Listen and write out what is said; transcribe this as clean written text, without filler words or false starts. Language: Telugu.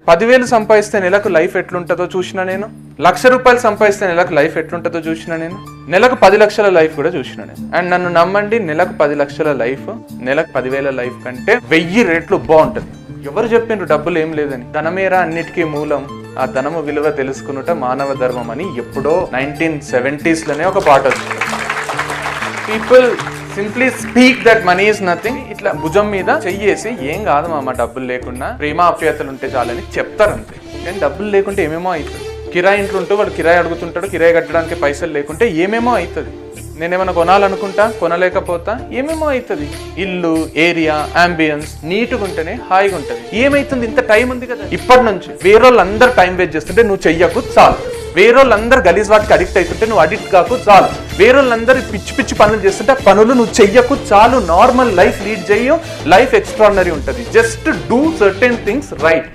10,000 సంపాదిస్తే నెలకు లైఫ్ ఎట్లుంటుందో చూసిన నేను. 1,00,000 రూపాయలు సంపాదిస్తే నెలకు లైఫ్ ఎట్లుంటుందో చూసిన నేను. నెలకు 10 లక్షల లైఫ్ కూడా చూసిన నేను. అండ్ నన్ను నమ్మండి, నెలకు 10 లక్షల లైఫ్ నెలకు 10,000 లైఫ్ కంటే 1000 రెట్లు బాగుంటుంది. ఎవరు చెప్పిండ్రు డబ్బులు ఏం లేదని? ధనమేరా అన్నిటికీ మూలం, ఆ ధనము విలువ తెలుసుకునుట మానవ ధర్మం అని ఎప్పుడో 1970s లోనే ఒక పాట వచ్చింది. People simply speak that money is nothing. ఇట్లా భుజం మీద చెయ్యేసి ఏం కాదు మామ డబ్బులు లేకుండా, ప్రేమ ఆప్యాయతలు ఉంటే చాలని చెప్తారు అంతే. కానీ డబ్బులు లేకుంటే ఏమేమో అవుతుంది. కిరాయి ఇంట్లో ఉంటూ వాడు కిరాయి అడుగుతుంటాడు, కిరాయి కట్టడానికి పైసలు లేకుంటే ఏమేమో అవుతుంది. నేనేమైనా కొనాలనుకుంటా, కొనలేకపోతా, ఏమేమో అవుతుంది. ఇల్లు, ఏరియా, అంబియన్స్ నీట్గా ఉంటేనే హాయిగా ఉంటుంది. ఏమైతుంది? ఇంత టైం ఉంది కదా. ఇప్పటి నుంచి వేరేళ్ళందరూ టైం వేస్ట్ చేస్తుంటే నువ్వు చెయ్యకు చాలు. వేరేళ్ళందరూ గలీజ్ వాటికి అడిక్ట్ అవుతుంటే నువ్వు అడిక్ట్ కాకు చాలు. వేరేళ్ళందరూ పిచ్చి పిచ్చి పనులు చేస్తుంటే పనులు నువ్వు చెయ్యకు చాలు. నార్మల్ లైఫ్ లీడ్ చెయ్యు, లైఫ్ ఎక్స్ట్రాడినరీ ఉంటుంది. Just do certain things right.